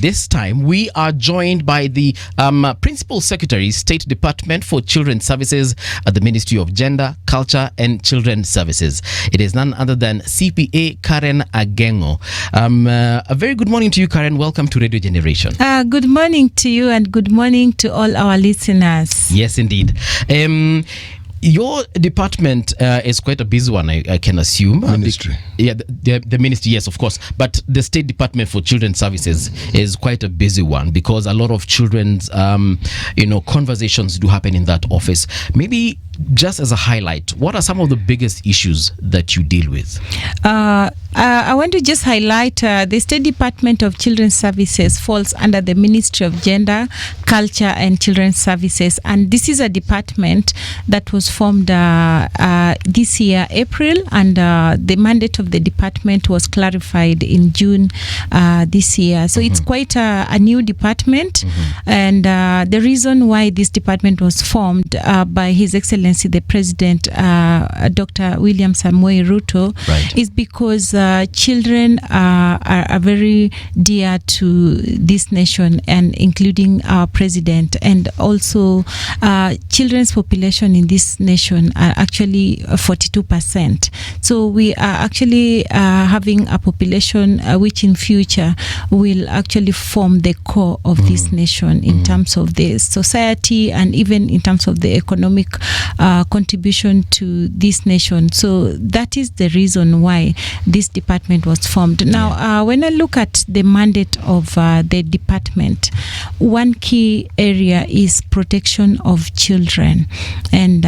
This time, we are joined by the Principal Secretary, State Department for Children's Services at the Ministry of Gender, Culture and Children's Services. It is none other than CPA Carren Ageng'o. A very good morning to you, Carren. Welcome to Radio Generation. Good morning to you and good morning to all our listeners. Yes, indeed. Your department is quite a busy one, I can assume. Ministry. The ministry, yes, of course. But the State Department for Children's Services is quite a busy one because a lot of children's, conversations do happen in that office. Maybe just as a highlight, what are some of the biggest issues that you deal with? I want to just highlight the State Department of Children's Services falls under the Ministry of Gender, Culture and Children's Services. And this is a department that was formed this year, April, and the mandate of the department was clarified in June this year. So it's quite a new department. And the reason why this department was formed by His Excellency the President, Dr. William Samoei Ruto, is because children are very dear to this nation, and including our president, and also children's population in this nation are actually 42%. So we are actually having a population which in future will actually form the core of this nation in terms of the society and even in terms of the economic contribution to this nation. So that is the reason why this department was formed. Now, when I look at the mandate of the department, one key area is protection of children. And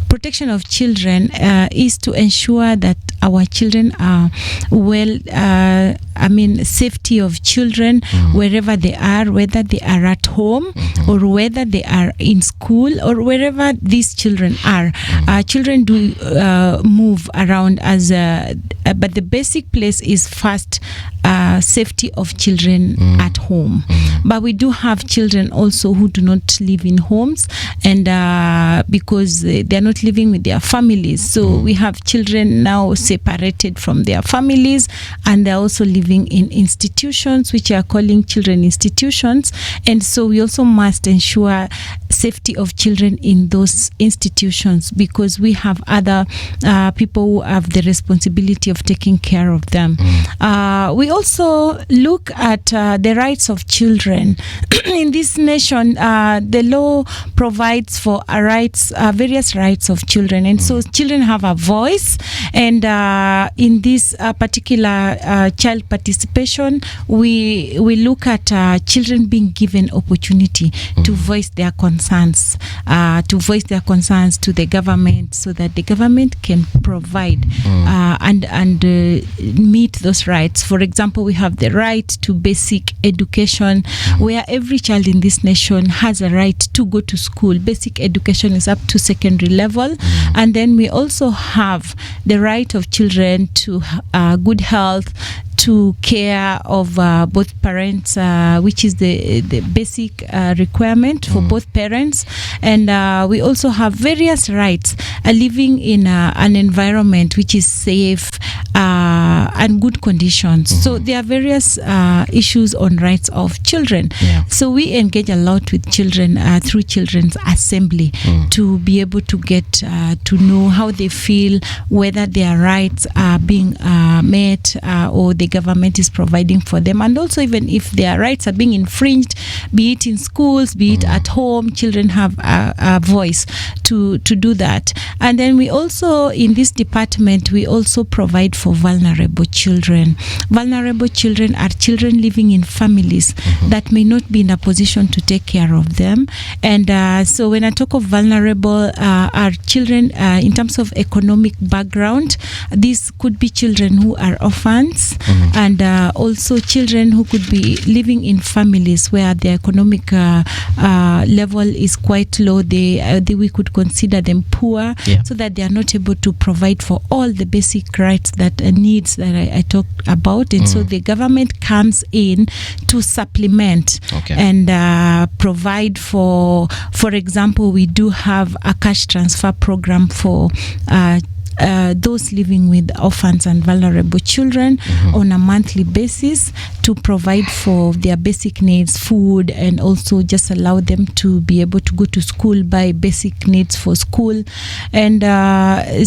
protection of children is to ensure that our children are safety of children wherever they are, whether they are at home or whether they are in school or wherever these children are. Children do move around but the basic place is first safety of children at home. But we do have children also who do not live in homes, and because they are not living with their families. So we have children now separated from their families, and they're also living in institutions, which are calling children institutions. And so we also must ensure safety of children in those institutions, because we have other people who have the responsibility of taking care of them. We also look at the rights of children. In this nation, the law provides for various rights of children, and so children have a voice. And in this particular child participation, we look at children being given opportunity to voice their concerns, to the government, so that the government can provide and meet those rights. For example, we have the right to basic education, where every child in this nation has a right to go to school. Basic education is up to secondary level. And then we also have the right of children to good health, to care of both parents, which is the basic requirement for both parents. And we also have various rights, living in an environment which is safe and good conditions. So there are various issues on rights of children. So we engage a lot with children through Children's Assembly to be able to get to know how they feel, whether their rights are being met or the government is providing for them, and also even if their rights are being infringed, be it in schools, be it at home, children have a voice to do that. And then we also, in this department, we also provide for vulnerable children. Vulnerable children are children living in families that may not be in a position to take care of them. And so when I talk of vulnerable, are children in terms of economic background. These could be children who are orphans, and also children who could be living in families where the economic level is quite low. We could consider them poor, so that they are not able to provide for all the basic rights that needs that I talked about. And so the government comes in to supplement and provide for example, we do have a cash transfer program for those living with orphans and vulnerable children on a monthly basis to provide for their basic needs, food, and also just allow them to be able to go to school, buy basic needs for school. And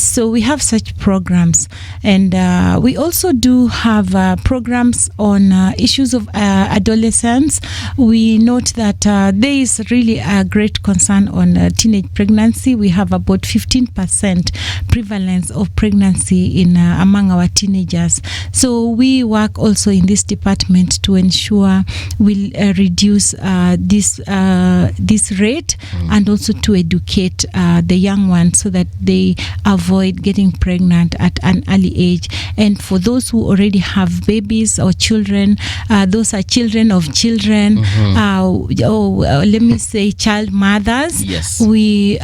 so we have such programs. And we also do have programs on issues of adolescence. We note that there is really a great concern on teenage pregnancy. We have about 15% prevalence of pregnancy in among our teenagers. So we work also in this department to ensure we reduce this rate and also to educate the young ones so that they avoid getting pregnant at an early age. And for those who already have babies or children, those are children of children, let me say child mothers. Yes. We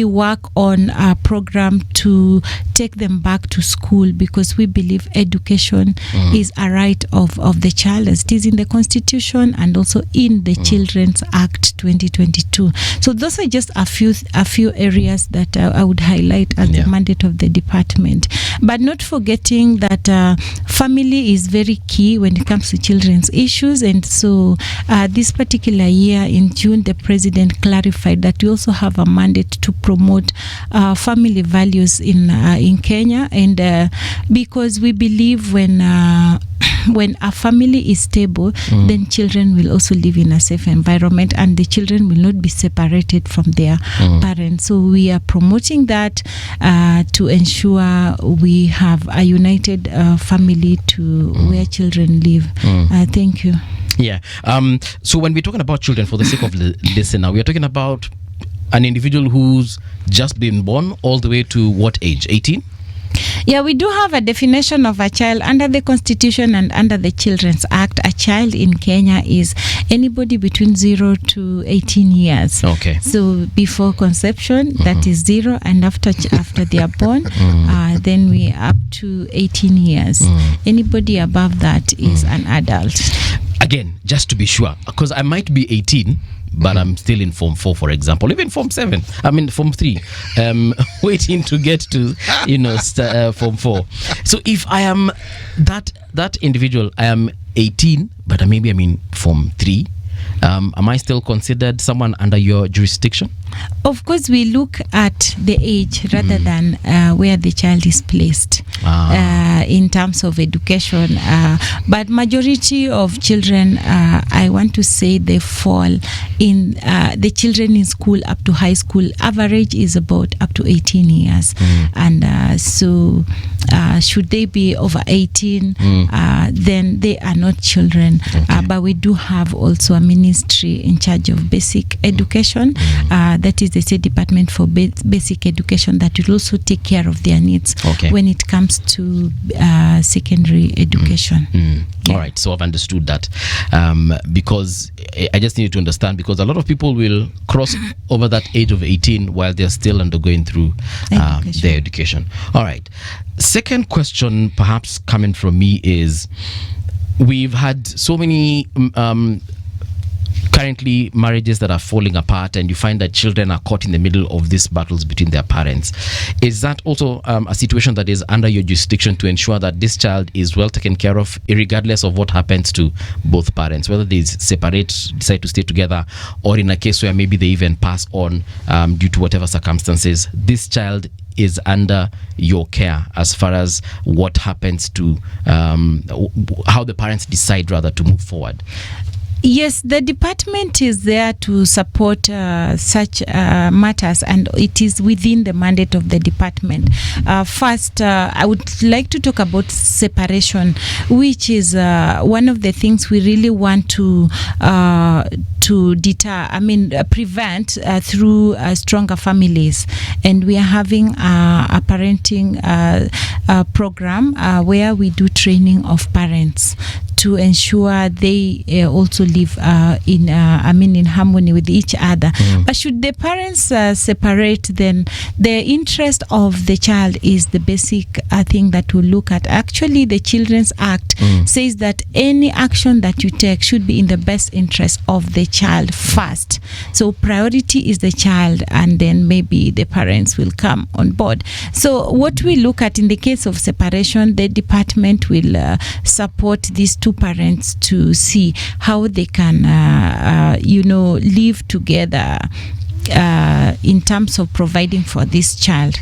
work on a program to take them back to school because we believe education is a right of the child, as it is in the Constitution and also in the Children's Act 2022. So those are just a few areas that I would highlight as the mandate of the department. But not forgetting that family is very key when it comes to children's issues. And so this particular year in June, the president clarified that we also have a mandate to promote family values in Kenya. And because we believe when a family is stable, then children will also live in a safe environment and the children will not be separated from their parents. So we are promoting that to ensure we have a united family to where children live. Thank you. Yeah. So when we're talking about children, for the sake of the listener, we are talking about an individual who's just been born all the way to what age? 18? Yeah, we do have a definition of a child under the Constitution and under the Children's Act. A child in Kenya is anybody between 0 to 18 years. Okay. So before conception, that is 0, and after they are born, then we are up to 18 years. Anybody above that is an adult. Again, just to be sure, because I might be 18, but I'm still in Form 4, for example, even Form 7. I mean, Form 3, waiting to get to, Form 4. So if I am that individual, I am 18, but maybe I'm in Form 3, am I still considered someone under your jurisdiction? Of course, we look at the age rather than where the child is placed in terms of education. But majority of children, I want to say they fall in the children in school up to high school. Average is about up to 18 years. And so should they be over 18, then they are not children. Okay. But we do have also a ministry in charge of basic education. That is the State Department for Basic Education that will also take care of their needs when it comes to secondary education. All right, so I've understood that, because I just need to understand, because a lot of people will cross over that age of 18 while they're still undergoing through their education. All right, second question perhaps coming from me is, we've had so many currently marriages that are falling apart, and you find that children are caught in the middle of these battles between their parents. Is that also a situation that is under your jurisdiction to ensure that this child is well taken care of, regardless of what happens to both parents, whether they separate, decide to stay together, or in a case where maybe they even pass on due to whatever circumstances, this child is under your care as far as what happens to how the parents decide rather to move forward? Yes, the department is there to support such matters, and it is within the mandate of the department. First, I would like to talk about separation, which is one of the things we really want to prevent through stronger families. And we are having a parenting program where we do training of parents to ensure they also live in harmony with each other. But should the parents separate, then the interest of the child is the basic thing that we look at. Actually, the Children's Act says that any action that you take should be in the best interest of the child first. So priority is the child, and then maybe the parents will come on board. So what we look at in the case of separation, the department will support these two parents to see how they can live together in terms of providing for this child.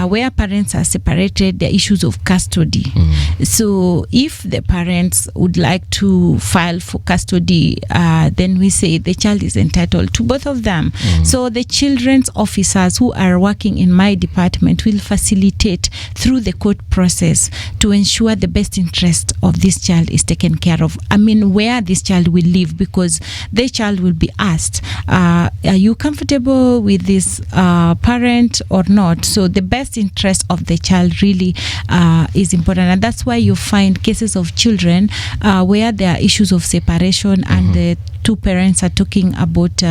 Where parents are separated, there are issues of custody. So if the parents would like to file for custody, then we say the child is entitled to both of them. So the children's officers who are working in my department will facilitate through the court process to ensure the best interest of this child is taken care of. Where this child will live, because the child will be asked, are you comfortable with this parent or not? So the best interest of the child really is important, and that's why you find cases of children where there are issues of separation and the two parents are talking about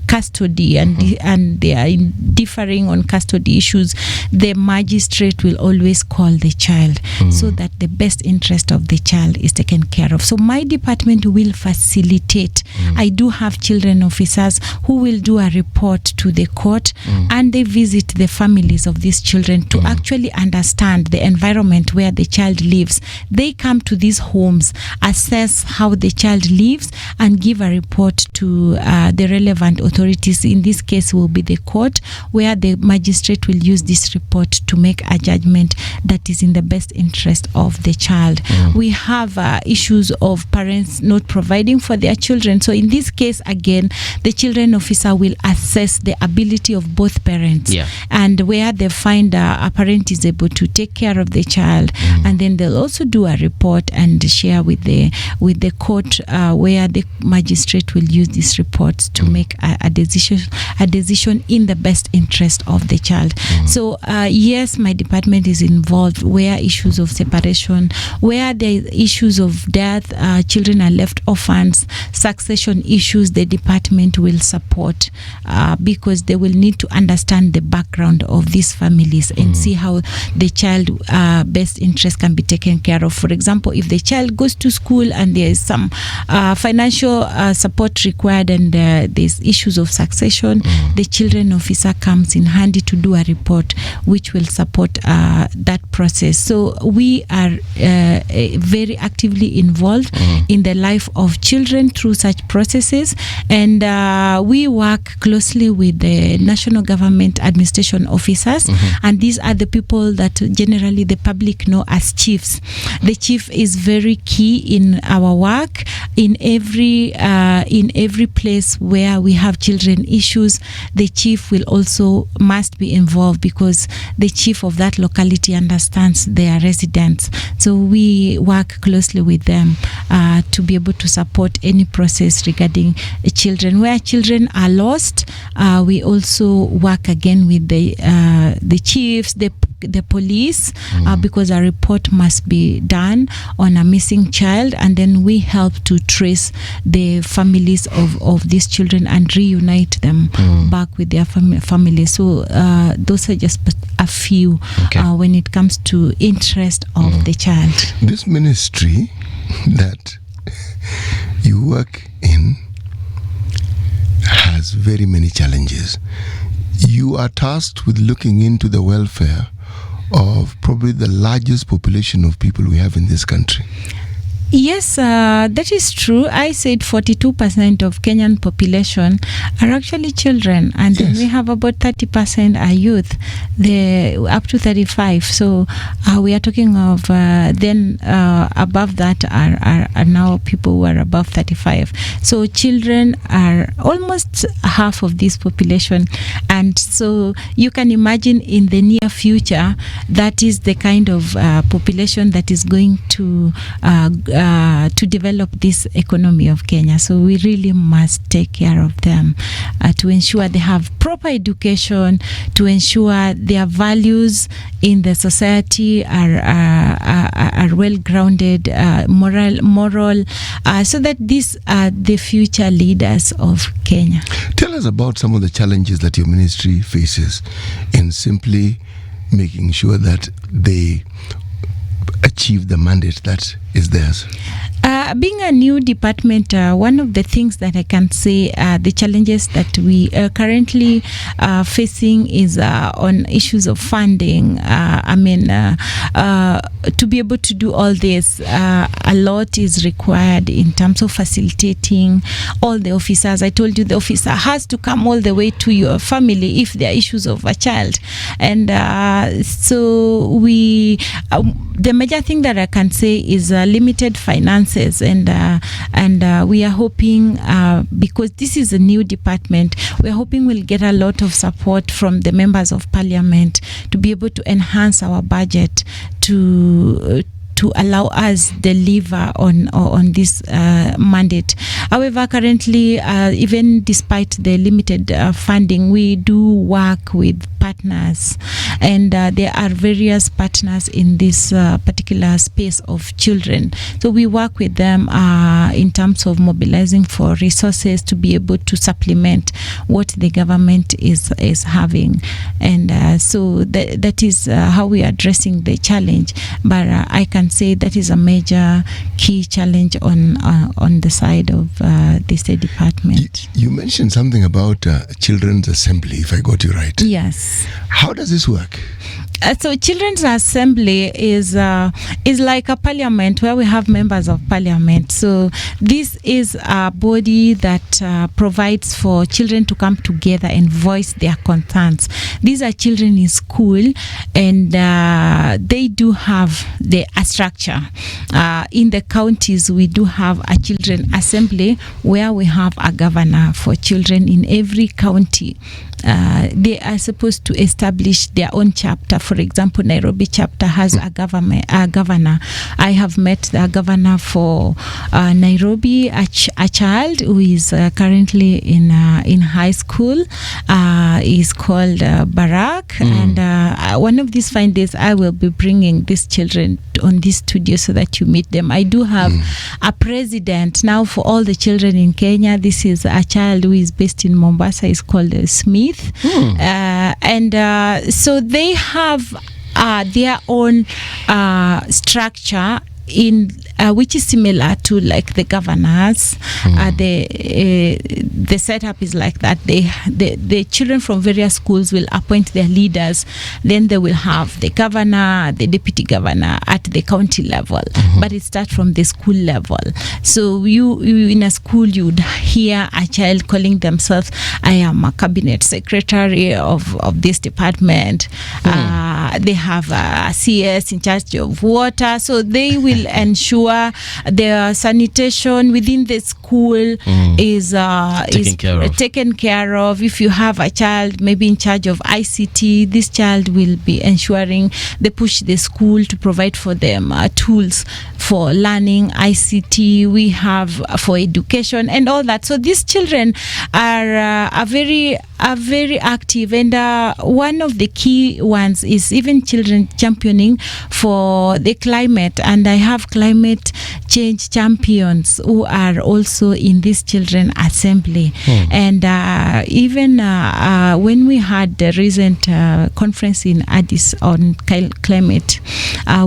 custody and they are differing on custody issues. The magistrate will always call the child so that the best interest of the child is taken care of. So my department will facilitate. I do have children officers who will do a report to the court and they visit the families of these children to actually understand the environment where the child lives. They come to these homes, assess how the child lives, and give a report to the relevant authorities. In this case will be the court, where the magistrate will use this report to make a judgment that is in the best interest of the child. We have issues of parents not providing for their children. So in this case, again, the children officer will assess the ability of both parents, and where they find a parent is able to take care of the child, and then they'll also do a report and share with the court, where the magistrate will use these reports to make a decision in the best interest of the child. So yes, my department is involved where issues of separation, where there are issues of death, children are left orphans, succession issues, the department will support because they will need to understand the background of these families and see how the child best interest can be taken care of. For example, if the child goes to school and there is some financial support required and there's issues of succession, the children officer comes in handy to do a report which will support that process. So we are very actively involved in the life of children through such processes, and we work closely with the national government administration officers, and these are the people that generally the public know as chiefs. The chief is very key in our work. In every place where we have children issues, the chief will also must be involved, because the chief of that locality understands their residents. So we work closely with them to be able to support any process regarding children. Where children are lost, we also work again with the chiefs, the police, because a report must be done on a missing child, and then we help to trace the families of these children and reunite them back with their families. So those are just a few when it comes to interest of the child. This ministry that you work in has very many challenges. You are tasked with looking into the welfare of probably the largest population of people we have in this country. Yes, that is true. I said 42% of Kenyan population are actually children, and then we have about 30% are youth, up to 35. So we are talking of then above that are now people who are above 35. So children are almost half of this population, and so you can imagine in the near future that is the kind of population that is going to develop this economy of Kenya. So we really must take care of them to ensure they have proper education, to ensure their values in the society are well grounded, moral, so that these are the future leaders of Kenya. Tell us about some of the challenges that your ministry faces in simply making sure that they achieve the mandate that is theirs. Being a new department, one of the things that I can say, the challenges that we are currently facing is on issues of funding. To be able to do all this, a lot is required in terms of facilitating all the officers. I told you the officer has to come all the way to your family if there are issues of a child. And so we, the major thing that I can say is limited finances, and we are hoping, because this is a new department, we are hoping we'll get a lot of support from the members of parliament to be able to enhance our budget to allow us deliver on this mandate. However, currently, even despite the limited funding, we do work with partners, and there are various partners in this particular space of children. So we work with them in terms of mobilizing for resources to be able to supplement what the government is having, and so that is how we are addressing the challenge. But I can say that is a major key challenge on the side of the State Department. You mentioned something about Children's Assembly, if I got you right. Yes. How does this work? So Children's Assembly is like a parliament where we have members of parliament. So this is a body that provides for children to come together and voice their concerns. These are children in school, and they do have a structure. In the counties, we do have a Children Assembly where we have a governor for children in every county. They are supposed to establish their own chapter. For example, Nairobi chapter has a governor. I have met the governor for Nairobi, a child who is currently in high school. Is called Barak, and one of these fine days I will be bringing these children on this studio so that you meet them. I do have a president now for all the children in Kenya. This is a child who is based in Mombasa. He's called Smith. And so they have their own structure in which is similar to like the governors. The setup is like that. The children from various schools will appoint their leaders. Then they will have the governor, the deputy governor at the county level. But it starts from the school level. So you in a school, you would hear a child calling themselves, I am a cabinet secretary of this department. They have a CS in charge of water. So they will ensure the sanitation within the school is taken care of. If you have a child maybe in charge of ICT, this child will be ensuring they push the school to provide for them tools for learning ICT. We have for education and all that. So these children are very active, and one of the key ones is even children championing for the climate. And I have climate change champions who are also in this children assembly. And even when we had the recent conference in Addis on climate,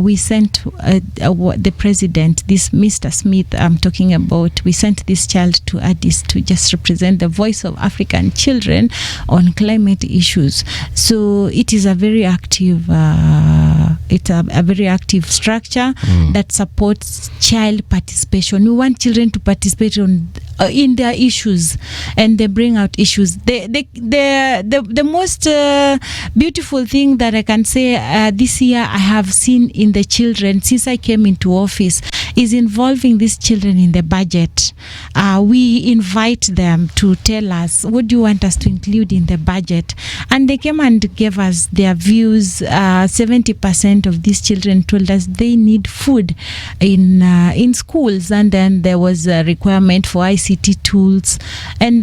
we sent the president, this Mr. Smith I'm talking about, we sent this child to Addis to just represent the voice of African children on climate issues. So it is a very active structure that supports child participation. We want children to participate in their issues, and they bring out issues. The most beautiful thing that I can say this year I have seen in the children since I came into office is involving these children in the budget. We invite them to tell us, what do you want us to include in the budget? And they came and gave us their views. 70% 80% of these children told us they need food in schools, and then there was a requirement for ICT tools, and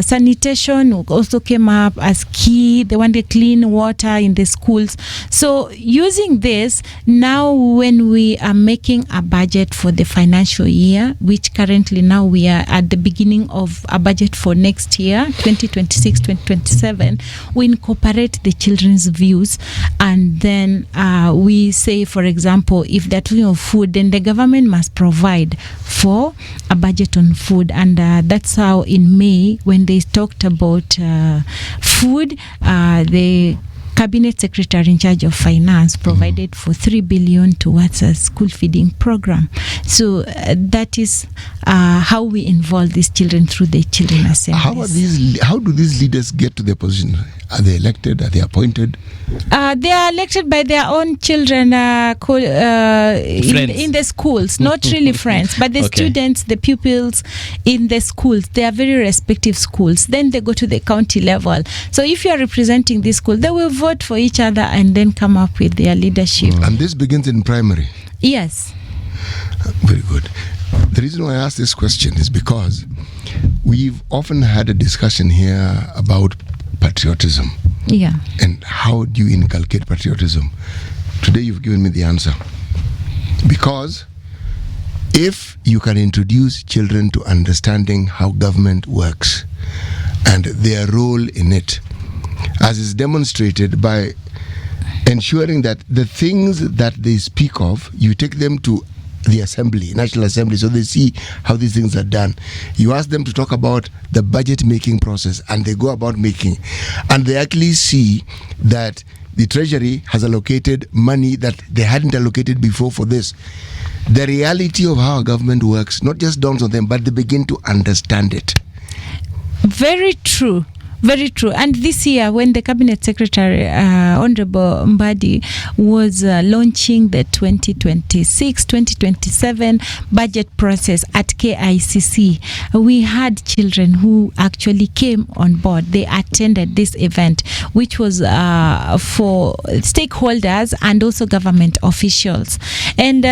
sanitation also came up as key. They wanted clean water in the schools. So using this, now when we are making a budget for the financial year, which currently now we are at the beginning of a budget for next year, 2026-2027, we incorporate the children's views, and then we say, for example, if they're talking of food, then the government must provide for a budget on food. And that's how in May, when they talked about food, the Cabinet Secretary in charge of finance provided for 3 billion towards a school feeding program. So that is how we involve these children through the children assemblies. How do these leaders get to their position? Are they elected? Are they appointed? They are elected by their own children in the schools, not really friends, but the students, the pupils in the schools. They are very respective schools. Then they go to the county level. So if you are representing this school, they will vote for each other and then come up with their leadership. And this begins in primary? Yes. Very good. The reason why I ask this question is because we've often had a discussion here about patriotism. Yeah. And how do you inculcate patriotism? Today you've given me the answer. Because if you can introduce children to understanding how government works and their role in it, as is demonstrated by ensuring that the things that they speak of, you take them to the assembly, National Assembly, so they see how these things are done. You ask them to talk about the budget making process, and they go about making, and they actually see that the Treasury has allocated money that they hadn't allocated before for this. The reality of how government works not just dawns on them, but they begin to understand it. Very true. Very true. And this year, when the Cabinet Secretary, Honorable Mbadi, was launching the 2026-2027 budget process at KICC, we had children who actually came on board. They attended this event, which was for stakeholders and also government officials. And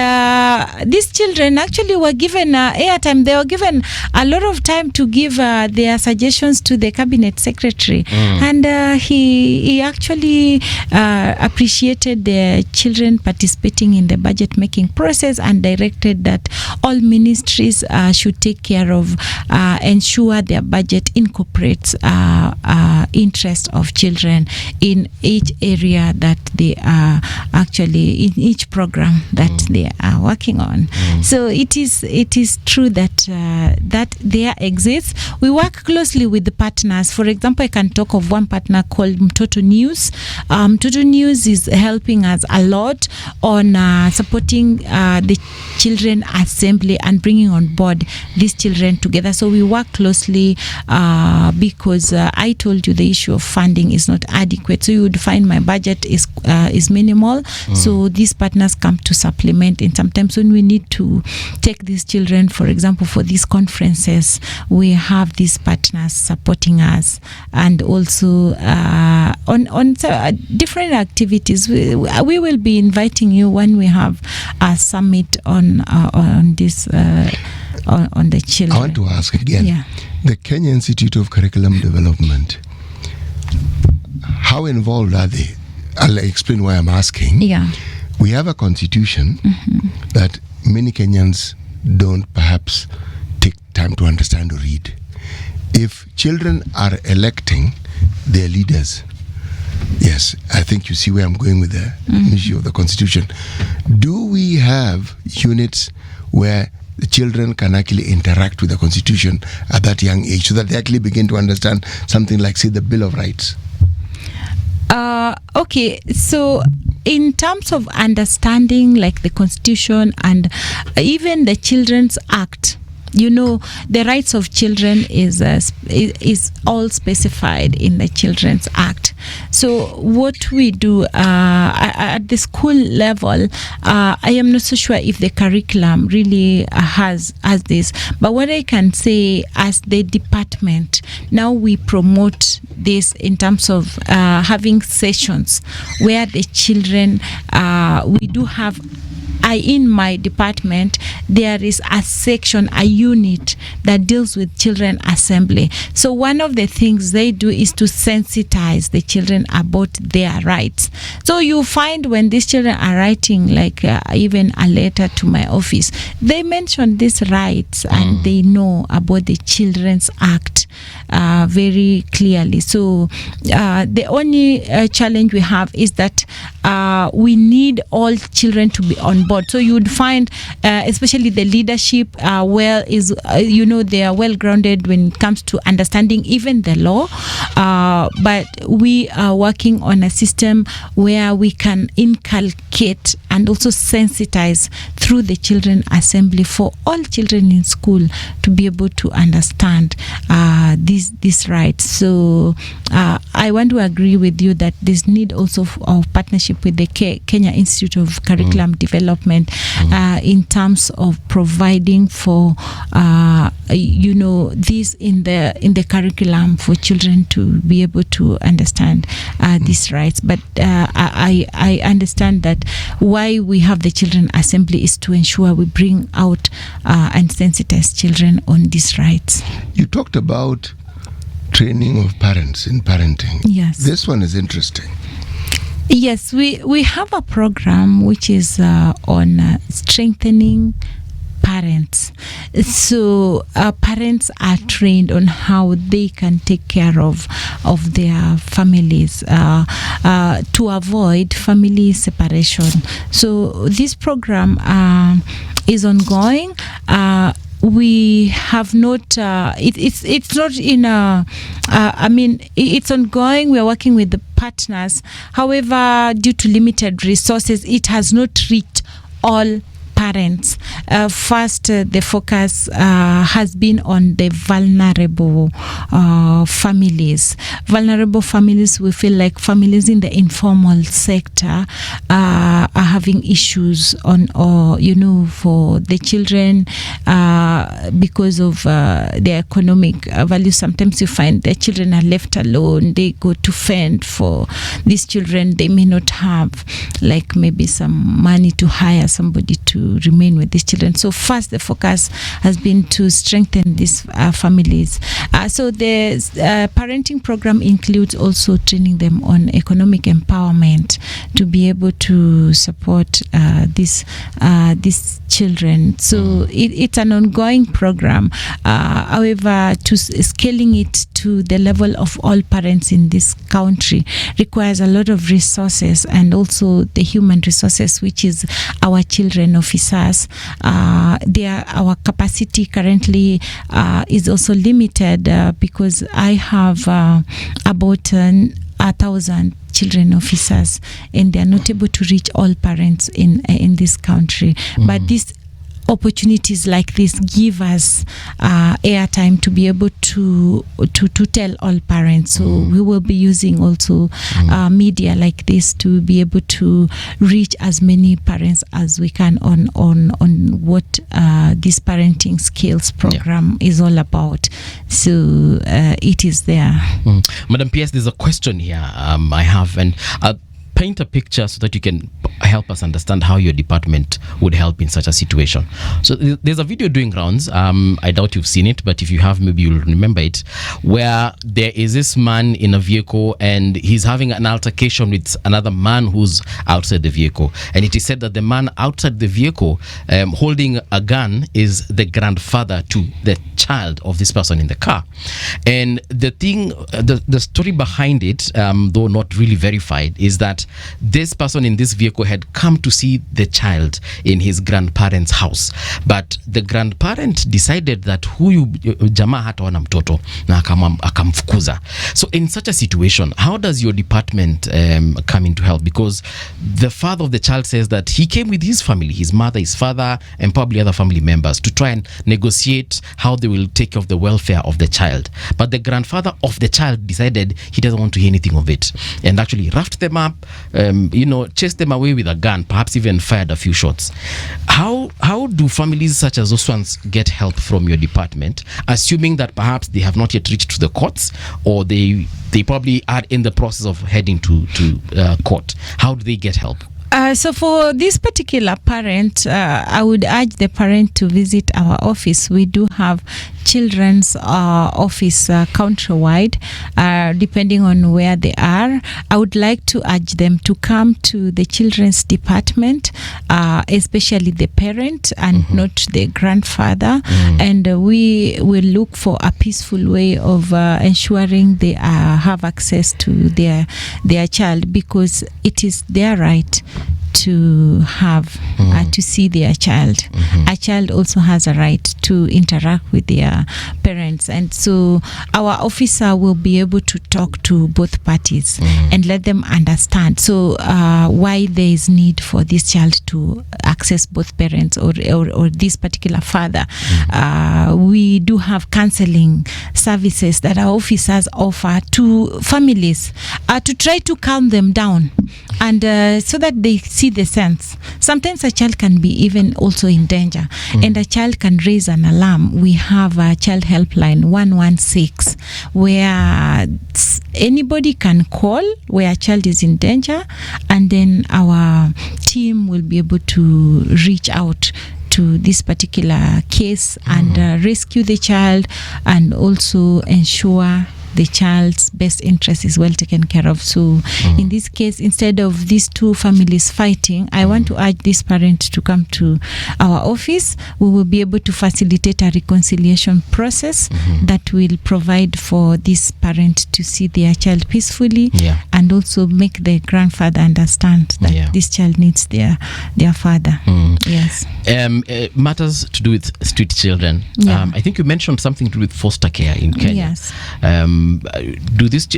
these children actually were given airtime. They were given a lot of time to give their suggestions to the Cabinet Secretary. And he actually appreciated the children participating in the budget making process and directed that all ministries should take care of ensure their budget incorporates interest of children in each area that they are actually in each program that they are working on. So it is true that that there exists. We work closely with the partners. For example, I can talk of one partner called Mtoto News. Mtoto News is helping us a lot on supporting the children assembly and bringing on board these children together. So we work closely because I told you the issue of funding is not adequate. So you would find my budget is minimal. So these partners come to supplement. And sometimes when we need to take these children, for example, for these conferences, we have these partners supporting us. And also on different activities, we will be inviting you when we have a summit on this on the children. I want to ask again, the Kenya Institute of Curriculum Development, how involved are they? I'll explain why I'm asking. Yeah, we have a constitution that many Kenyans don't perhaps take time to understand or read. If children are electing their leaders, yes, I think you see where I'm going with the issue of the constitution. Do we have units where the children can actually interact with the constitution at that young age so that they actually begin to understand something like, say, the Bill of Rights? Okay, so in terms of understanding like the constitution and even the Children's Act, the rights of children is all specified in the Children's Act. So what we do at the school level, I am not so sure if the curriculum really has this, but what I can say as the department, now we promote this in terms of having sessions where the children, we do have, in my department, there is a section, a unit that deals with children assembly. So one of the things they do is to sensitize the children about their rights. So you find when these children are writing, like even a letter to my office, they mention these rights and they know about the Children's Act very clearly. So the only challenge we have is that we need all children to be on board. So you would find, especially the leadership, they are well grounded when it comes to understanding even the law. But we are working on a system where we can inculcate and also sensitize through the Children Assembly for all children in school to be able to understand these rights. So I want to agree with you that there's need also of partnership with the Kenya Institute of Curriculum Development in terms of providing for this in the curriculum for children to be able to understand these rights. But I understand that why we have the Children Assembly is to ensure we bring out and sensitize children on these rights. You talked about training of parents in parenting. Yes. This one is interesting. Yes, we have a program which is on strengthening parents. So parents are trained on how they can take care of their families to avoid family separation. So this program is ongoing. We have not it's not in it's ongoing. We are working with the partners. However, due to limited resources, it has not reached all parents. First, the focus has been on the vulnerable families. Vulnerable families, we feel like families in the informal sector are having issues for the children because of their economic value. Sometimes you find the children are left alone. They go to fend for these children. They may not have like maybe some money to hire somebody to remain with these children. So first, the focus has been to strengthen these families. So the parenting program includes also training them on economic empowerment to be able to support these children. So it's an ongoing program. However, to scaling it to the level of all parents in this country requires a lot of resources and also the human resources, which is our children officers. Our capacity currently is also limited because I have about 1,000 children officers, and they are not able to reach all parents in this country. But this opportunities like this give us airtime to be able to tell all parents. So we will be using also media like this to be able to reach as many parents as we can on what this parenting skills program is all about. So it is there. Madam PS, there's a question here I have, and paint a picture so that you can help us understand how your department would help in such a situation. So there's a video doing rounds. I doubt you've seen it, but if you have, maybe you'll remember it, where there is this man in a vehicle and he's having an altercation with another man who's outside the vehicle. And it is said that the man outside the vehicle holding a gun is the grandfather to the child of this person in the car. And the thing, the story behind it, though not really verified, is that this person in this vehicle had come to see the child in his grandparents' house, but the grandparent decided that huyu jamaa hataona mtoto na akamfukuza. So in such a situation, how does your department come in to help? Because the father of the child says that he came with his family, his mother, his father, and probably other family members to try and negotiate how they will take care of the welfare of the child. But the grandfather of the child decided he doesn't want to hear anything of it, and actually roughed them up, chased them away with a gun, perhaps even fired a few shots. How do families such as those ones get help from your department, assuming that perhaps they have not yet reached to the courts, or they probably are in the process of heading to court? How do they get help? So for this particular parent, I would urge the parent to visit our office. We do have children's office countrywide, depending on where they are. I would like to urge them to come to the children's department, especially the parent and not the grandfather. And we will look for a peaceful way of ensuring they have access to their child, because it is their right to have to see their child. A child also has a right to interact with their parents, and so our officer will be able to talk to both parties and let them understand why there is need for this child to access both parents or this particular father. We do have counseling services that our officers offer to families to try to calm them down, and so that they see the sense. Sometimes a child can be even also in danger, and a child can raise an alarm. We have a child helpline 116 where anybody can call where a child is in danger, and then our team will be able to reach out to this particular case and rescue the child, and also ensure the child's best interest is well taken care of. So in this case, instead of these two families fighting, I want to urge this parent to come to our office. We will be able to facilitate a reconciliation process that will provide for this parent to see their child peacefully, and also make the grandfather understand that this child needs their father. Yes. Matters to do with street children. I think you mentioned something to do with foster care in Kenya. Yes.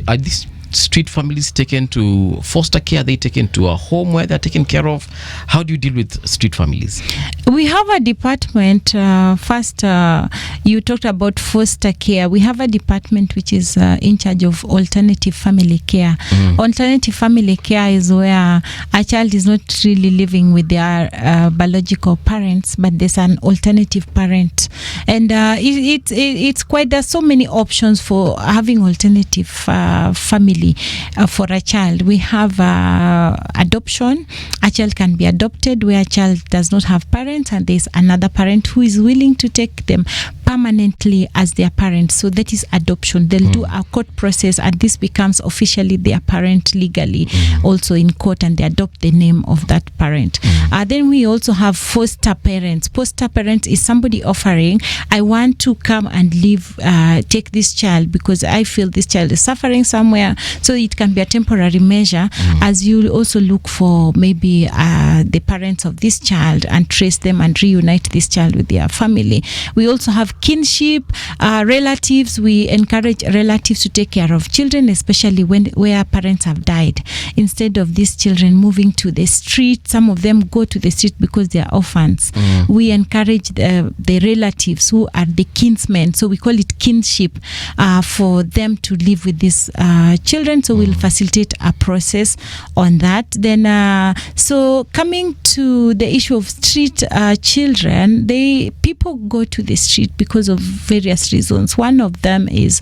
Are these street families taken to foster care? Are they taken to a home where they're taken care of? How do you deal with street families? We have a department. First, you talked about foster care. We have a department which is in charge of alternative family care. Alternative family care is where a child is not really living with their biological parents, but there's an alternative parent, and it's quite. There's so many options for having alternative family. For a child. We have adoption. A child can be adopted where a child does not have parents, and there's another parent who is willing to take them permanently as their parent. So that is adoption. They'll do a court process, and this becomes officially their parent legally, also in court, and they adopt the name of that parent. Then we also have foster parents. Foster parents is somebody offering, I want to come and live, take this child because I feel this child is suffering somewhere. So it can be a temporary measure, as you also look for maybe the parents of this child and trace them and reunite this child with their family. We also have kinship, relatives. We encourage relatives to take care of children, especially where parents have died. Instead of these children moving to the street, some of them go to the street because they are orphans. We encourage the relatives who are the kinsmen, so we call it kinship, for them to live with these children. So we'll facilitate a process on that. Then, so coming to the issue of street children, people go to the street because of various reasons. One of them is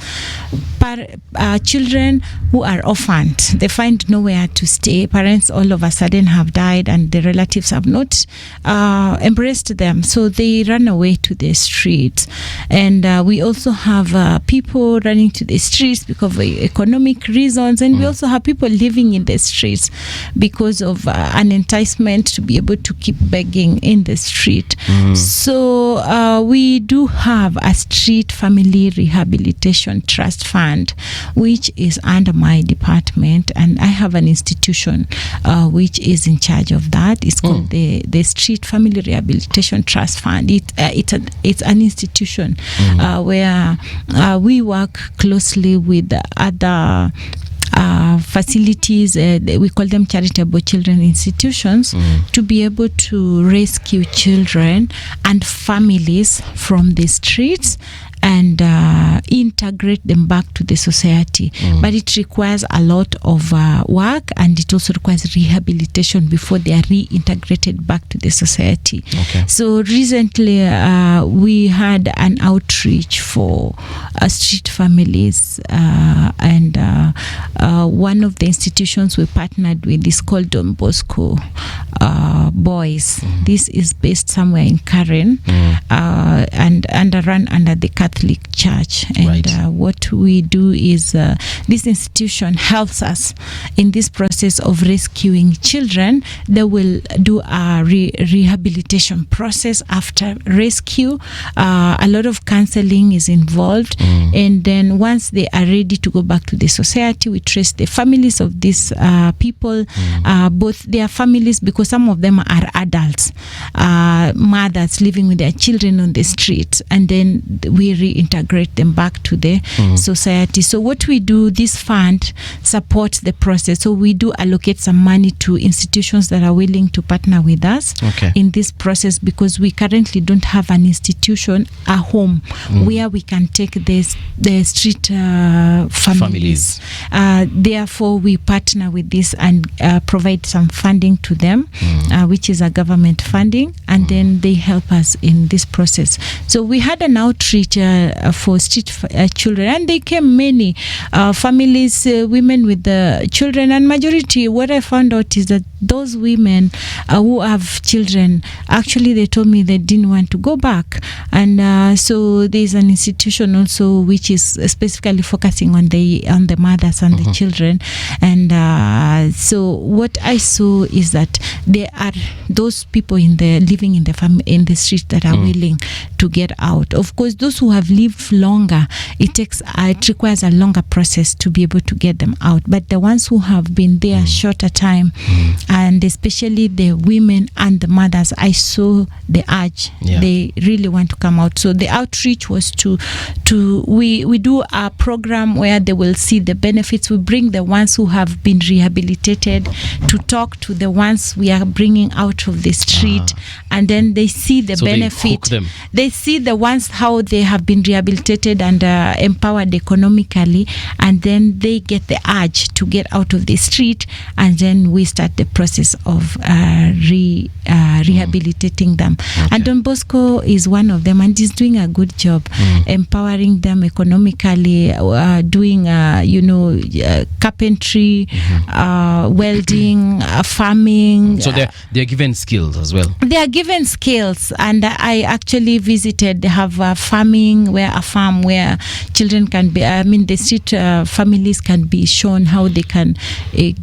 children who are orphaned. They find nowhere to stay. Parents all of a sudden have died, and the relatives have not embraced them, so they run away to the streets. And we also have people running to the streets because of economic reasons, and we also have people living in the streets because of an enticement to be able to keep begging in the street. So we do have have a street family rehabilitation trust fund, which is under my department, and I have an institution which is in charge of that. It's called the Street Family Rehabilitation Trust Fund. It's an institution where we work closely with other facilities, we call them charitable children institutions, to be able to rescue children and families from the streets and integrate them back to the society. But it requires a lot of work, and it also requires rehabilitation before they are reintegrated back to the society. Okay. So recently we had an outreach for street families, and one of the institutions we partnered with is called Don Bosco Boys. This is based somewhere in Carren, and run under the Catholic Church. And what we do is this institution helps us in this process of rescuing children. They will do a rehabilitation process after rescue. A lot of counseling is involved, and then once they are ready to go back to the society, we trace the families of these people, both their families, because some of them are adults, mothers living with their children on the street, and then we reintegrate them back to the society. So what we do, this fund supports the process. So we do allocate some money to institutions that are willing to partner with us in this process, because we currently don't have an institution, a home where we can take the street families. Therefore, we partner with this and provide some funding to them, which is a government funding, and then they help us in this process. So we had an outreach for street children, and they came many families, women with the children, and majority, what I found out is that those women who have children, actually they told me they didn't want to go back. And so there's an institution also which is specifically focusing on the mothers and the children. And so what I saw is that there are those people living in the street that are willing to get out. Of course, those who have lived longer, it requires a longer process to be able to get them out. But the ones who have been there shorter time, and especially the women and the mothers, I saw the urge. They really want to come out. So the outreach was we do a program where they will see the benefits. We bring the ones who have been rehabilitated to talk to the ones we are bringing out of the street, and then they see the benefit. They see the ones how they have been rehabilitated and empowered economically, and then they get the urge to get out of the street, and then we start the process of rehabilitating them. And Don Bosco is one of them, and is doing a good job empowering them economically, doing carpentry, welding, farming. So they're given skills as well. They are given skills, and I actually visited. They have a farm where children can be. The street families can be shown how they can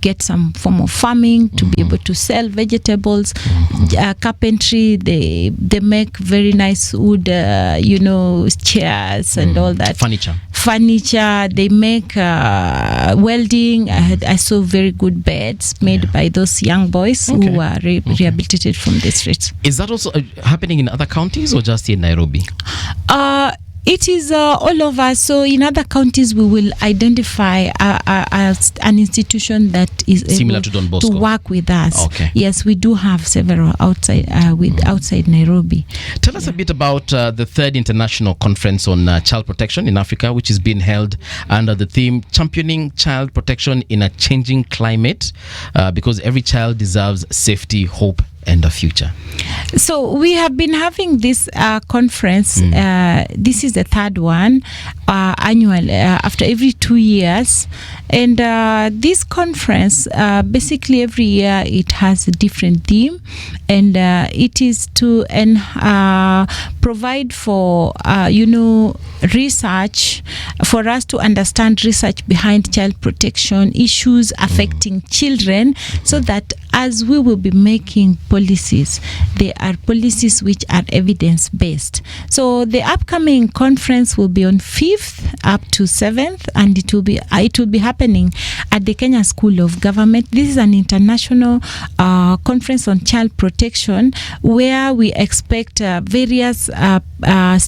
get some form of farming to be able to sell vegetables. Carpentry, they make very nice wood, chairs and all that. Furniture. They make welding. I saw very good beds made by those young boys who are rehabilitated from the streets. Is that also happening in other counties or just in Nairobi? It is all over. So in other counties, we will identify as an institution that is similar able to Don Bosco to work with us. Okay. Yes, we do have several outside Nairobi. Tell us a bit about the third international conference on child protection in Africa, which is being held under the theme Championing Child Protection in a Changing Climate, because every child deserves safety, hope, and a future. So we have been having this conference. This is the third one, annual, after every 2 years. And this conference, basically every year it has a different theme, and it is to provide for research, for us to understand research behind child protection issues affecting children, so that as we will be making policies. They are policies which are evidence-based. So the upcoming conference will be on 5th up to 7th, and it will be happening at the Kenya School of Government. This is an international conference on child protection, where we expect various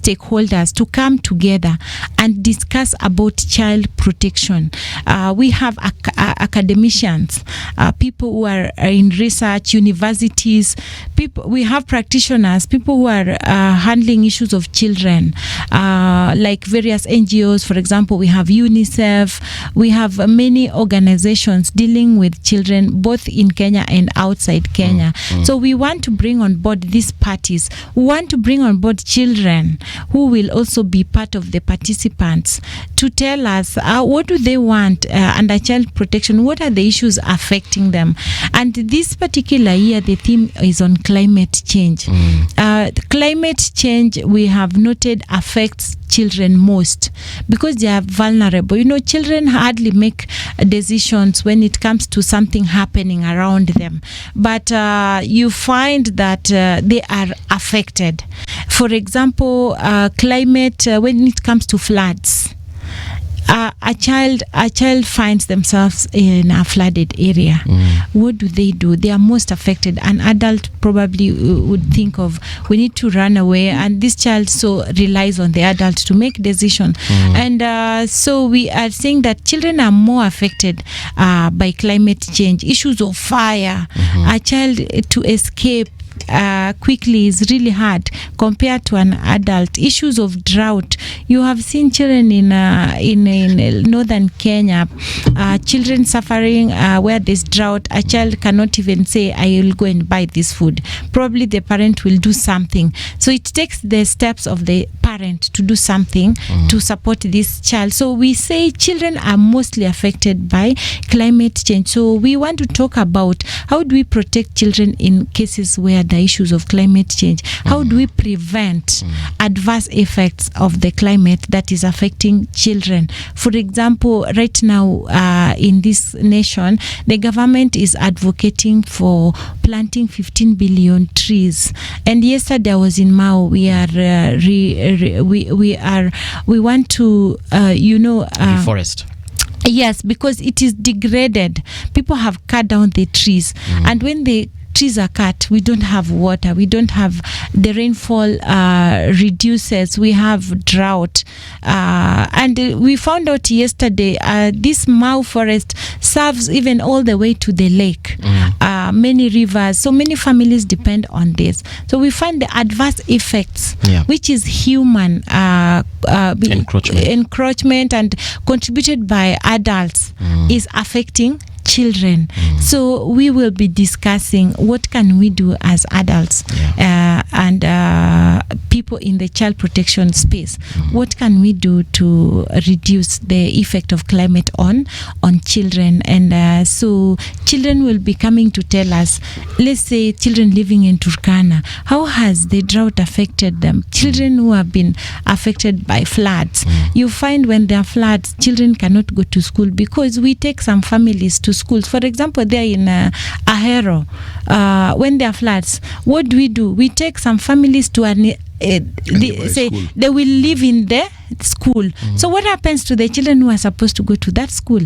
stakeholders to come together and discuss about child protection. We have academicians, people who are in research, universities, we have practitioners, people who are handling issues of children, like various NGOs. For example, we have UNICEF, we have many organizations dealing with children both in Kenya and outside Kenya. So we want to bring on board these parties. We want to bring on board children who will also be part of the participants to tell us what do they want under child protection, what are the issues affecting them. And this particular year, the theme is on climate change. Climate change, we have noted, affects children most because they are vulnerable. Children hardly make decisions when it comes to something happening around them, but you find that they are affected. For example, climate, when it comes to floods, a child finds themselves in a flooded area. What do? They are most affected. An adult probably would think of, we need to run away, and this child so relies on the adult to make decisions. And so we are saying that children are more affected by climate change. Issues of fire, a child to escape quickly is really hard compared to an adult. Issues of drought, you have seen children in northern Kenya, children suffering where there's drought. A child cannot even say, I will go and buy this food. Probably the parent will do something. So it takes the steps of the parent to do something to support this child. So we say children are mostly affected by climate change. So we want to talk about how do we protect children in cases where the issues of climate change. How do we prevent adverse effects of the climate that is affecting children? For example, right now in this nation, the government is advocating for planting 15 billion trees. And yesterday I was in Mau. We want to reforest. Yes, because it is degraded. People have cut down the trees, and when the trees are cut, we don't have water, we don't have the rainfall reduces, we have drought, and we found out yesterday this Mau forest serves even all the way to the lake, many rivers, so many families depend on this. So we find the adverse effects, which is human encroachment and contributed by adults, is affecting children. So we will be discussing what can we do as adults and people in the child protection space. What can we do to reduce the effect of climate on children? And so children will be coming to tell us, let's say children living in Turkana, how has the drought affected them? Children who have been affected by floods. You find when there are floods, children cannot go to school because we take some families to schools. For example, they're in Ahero. When there are floods, what do? We take some families to they will live in the school. So what happens to the children who are supposed to go to that school?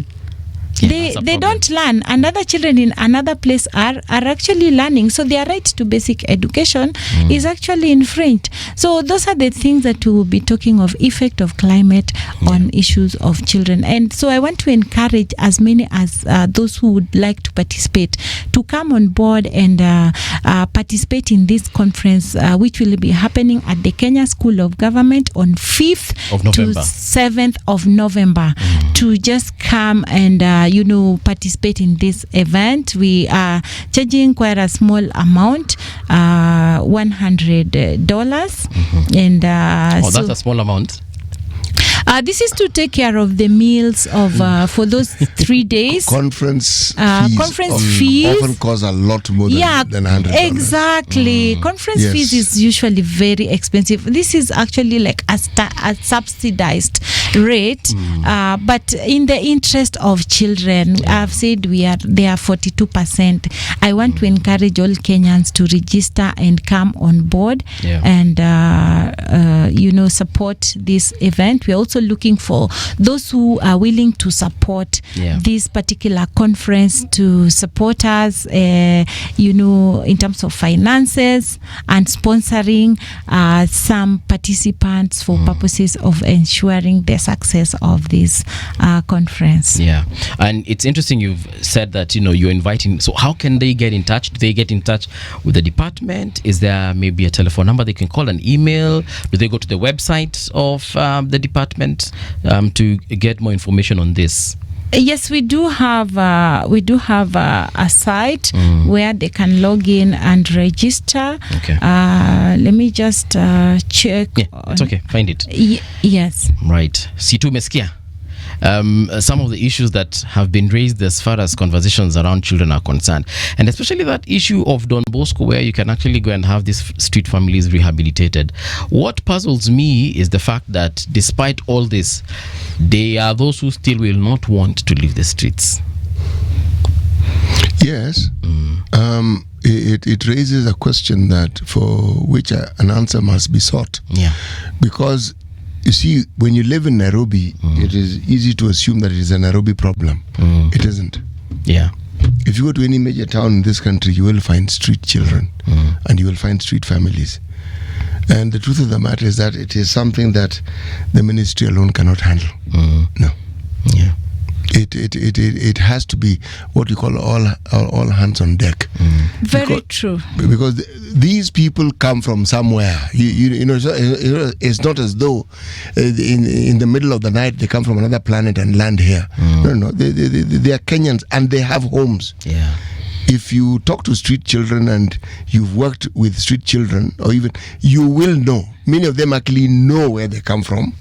They don't learn, and other children in another place are actually learning. So their right to basic education is actually infringed. So those are the things that we will be talking of, effect of climate on issues of children. And so I want to encourage as many as those who would like to participate to come on board and participate in this conference, which will be happening at the Kenya School of Government on 5th to 7th of November. To just come and participate in this event. We are charging quite a small amount, $100, and that's a small amount. This is to take care of the meals of for those 3 days. Conference fees often cost a lot more than $100. Exactly. Conference fees is usually very expensive. This is actually like a subsidized rate, but in the interest of children, I've said they are 42%. I want to encourage all Kenyans to register and come on board and support this event. We're also looking for those who are willing to support this particular conference to support us, in terms of finances and sponsoring some participants for purposes of ensuring the success of this conference. Yeah, and it's interesting you've said that you're inviting. So how can they get in touch? Do they get in touch with the department? Is there maybe a telephone number they can call, an email? Do they go to the website of the department to get more information on this? Yes, we do have a site where they can log in and register. Okay. Let me just check. Yeah, it's okay. Find it. Yes. Right. Situ Meskia. Some of the issues that have been raised as far as conversations around children are concerned, and especially that issue of Don Bosco, where you can actually go and have these street families rehabilitated. What puzzles me is the fact that despite all this, there are those who still will not want to leave the streets. Yes. It raises a question that for which an answer must be sought. Yeah. Because you see, when you live in Nairobi, it is easy to assume that it is a Nairobi problem. It isn't. Yeah. If you go to any major town in this country, you will find street children and you will find street families. And the truth of the matter is that it is something that the ministry alone cannot handle. No. Yeah. It has to be what we call all hands on deck. Very true. Because these people come from somewhere. It's not as though in the middle of the night they come from another planet and land here. No. They are Kenyans and they have homes. Yeah. If you talk to street children and you've worked with street children, or even you will know, many of them actually know where they come from,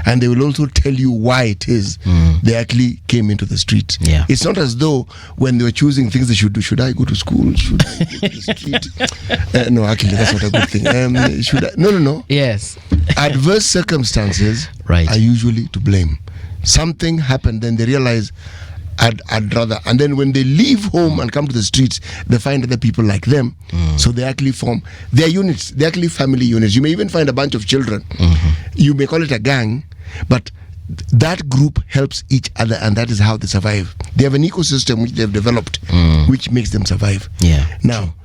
and they will also tell you why it is they actually came into the street. Yeah. It's not as though when they were choosing things they should do, should I go to school? Should I go to the street? No, actually, that's not a good thing. Should I? No. Yes. Adverse circumstances are usually to blame. Something happened, then they realize, I'd rather, and then when they leave home and come to the streets, they find other people like them. So they actually form their units. They're actually family units. You may even find a bunch of children. You may call it a gang, but that group helps each other, and that is how they survive. They have an ecosystem which they've developed, which makes them survive. Yeah. Now,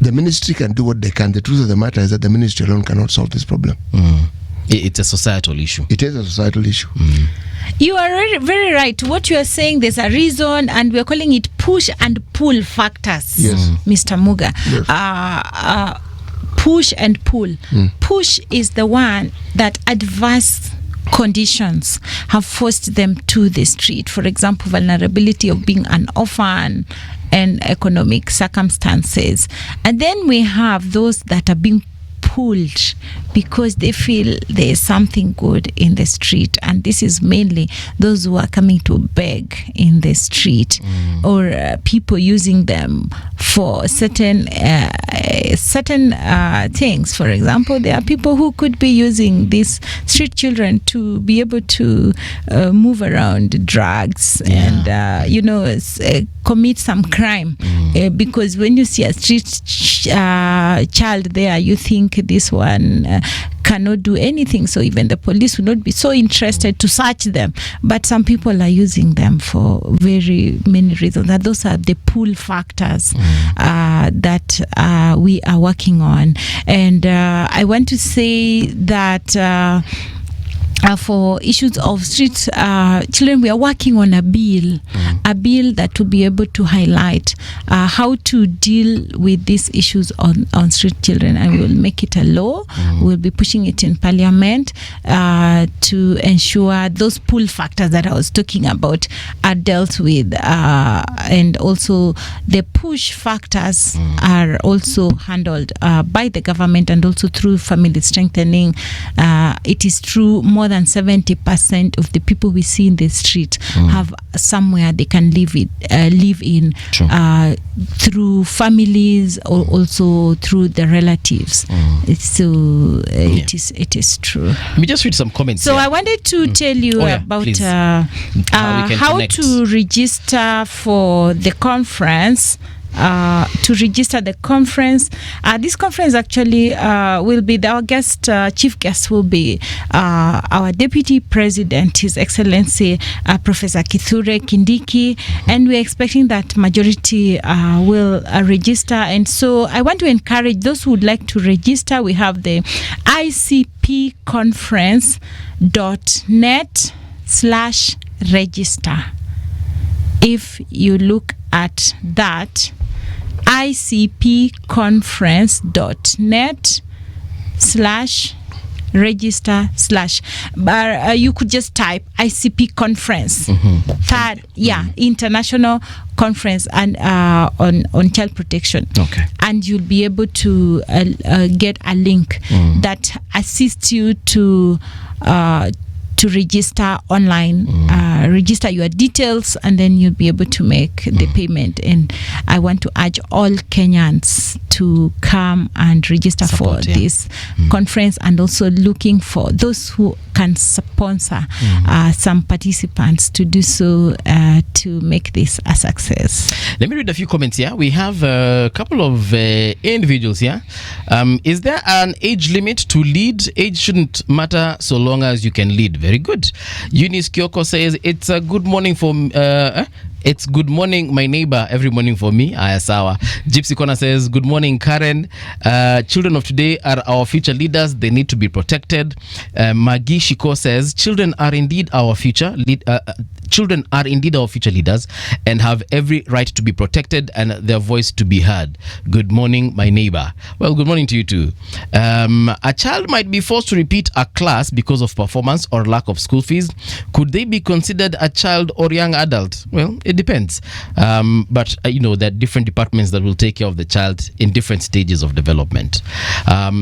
the ministry can do what they can. The truth of the matter is that the ministry alone cannot solve this problem. It's a societal issue. It is a societal issue. You are very, very right. What you are saying, there's a reason, and we're calling it push and pull factors. Yes. Mr. Muga. Yes. Push and pull. Push is the one that adverse conditions have forced them to the street. For example, vulnerability of being an orphan and economic circumstances. And then we have those that are being pulled because they feel there is something good in the street, and this is mainly those who are coming to beg in the street, or people using them for certain things. For example, there are people who could be using these street children to be able to move around drugs and commit some crime, because when you see a street child there, you think this one cannot do anything, so even the police would not be so interested to search them. But some people are using them for very many reasons. And those are the pull factors that we are working on. And I want to say that for issues of street children, we are working on a bill that will be able to highlight how to deal with these issues on street children, and we'll make it a law. We'll be pushing it in Parliament to ensure those pull factors that I was talking about are dealt with, and also the push factors are also handled by the government, and also through family strengthening. It is true, more more than 70% of the people we see in the street have somewhere they can live in through families or also through the relatives. So it is true. Let me just read some comments. So here. I wanted to tell you about how to register for the conference. To register the conference. This conference actually will be our guest, chief guest will be our Deputy President, His Excellency Professor Kithure Kindiki, and we're expecting that majority will register. And so I want to encourage those who would like to register. We have the icpconference.net/register. If you look at that, icpconference.net/register/ but you could just type ICP conference, international conference and on child protection, and you'll be able to get a link that assists you to register online, register your details, and then you'll be able to make the payment. And I want to urge all Kenyans to come and register for this conference, and also looking for those who can sponsor some participants to do so to make this a success. Let me read a few comments here. We have a couple of individuals here. Is there an age limit to lead? Age shouldn't matter so long as you can lead. Very good. Eunice Kyoko says it's a good morning for it's good morning, my neighbor, every morning for me. Ayasawa. Gypsy Kona says, good morning, Karen. Children of today are our future leaders. They need to be protected. Magi Shiko says, children are indeed our future leaders and have every right to be protected and their voice to be heard. Good morning, my neighbor. Well, good morning to you too. A child might be forced to repeat a class because of performance or lack of school fees. Could they be considered a child or young adult? Well, it depends. But there are different departments that will take care of the child in different stages of development.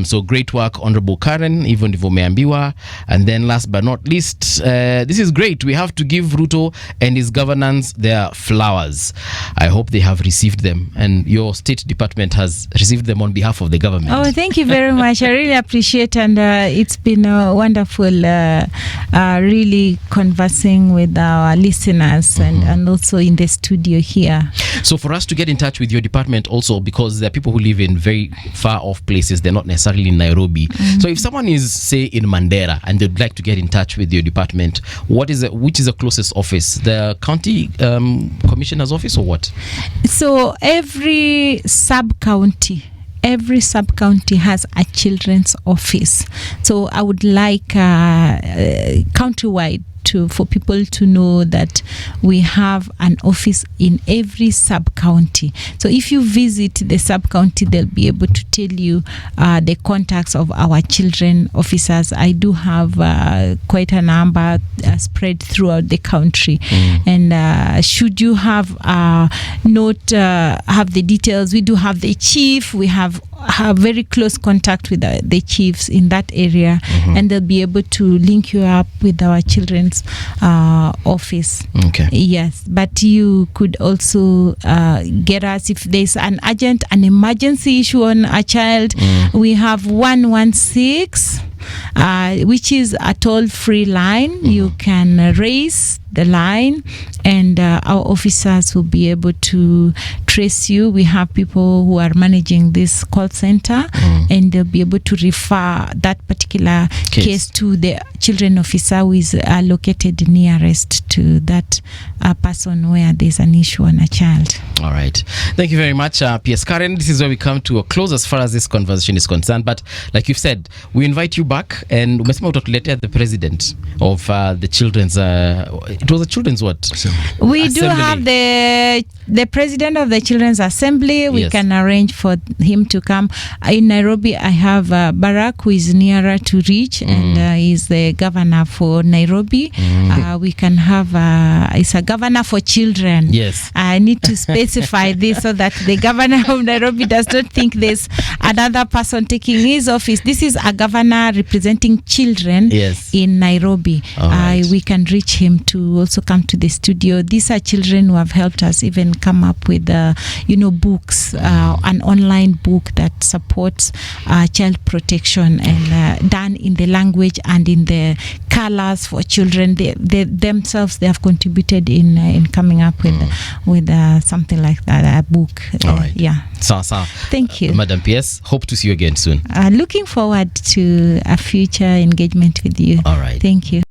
So great work, Honorable Karen, even if umeambiwa. And then last but not least, this is great. We have to give Ruto and his governance their flowers. I hope they have received them, and your state department has received them on behalf of the government. Oh, thank you very much. I really appreciate, and it's been wonderful really conversing with our listeners and also in the studio here. So for us to get in touch with your department also, because there are people who live in very far off places, they're not necessarily in Nairobi. So if someone is, say, in Mandera and they'd like to get in touch with your department, which is the closest office? The county commissioner's office or what? So every sub-county has a children's office. So I would like countrywide for people to know that we have an office in every sub-county. So if you visit the sub-county, they'll be able to tell you the contacts of our children officers. I do have quite a number spread throughout the country. And should you have the details, we do have the chief. We have very close contact with the chiefs in that area, and they'll be able to link you up with our children's office. Yes, but you could also get us if there's an emergency issue on a child. We have 116, which is a toll-free line. You can raise the line, and our officers will be able to trace you. We have people who are managing this call center, and they'll be able to refer that particular case to the children officer who is located nearest to that person where there's an issue on a child. All right. Thank you very much, PS Karen. This is where we come to a close as far as this conversation is concerned. But like you've said, we invite you back, and umesema utatuletea the president of the children's it was a children's what? We do have the the president of the Children's Assembly, we Yes. can arrange for him to come. In Nairobi, I have Barack, who is nearer to reach, and is the governor for Nairobi. We can have, it's a governor for children. Yes. I need to specify this so that the governor of Nairobi does not think there's another person taking his office. This is a governor representing children Yes. in Nairobi. All right. We can reach him to also come to the studio. These are children who have helped us even come up with, books, an online book that supports child protection and done in the language and in the colors for children. They themselves, they have contributed in coming up with something like that, a book. All right. Yeah. Sawa. Thank you. Madam PS, hope to see you again soon. Looking forward to a future engagement with you. All right. Thank you.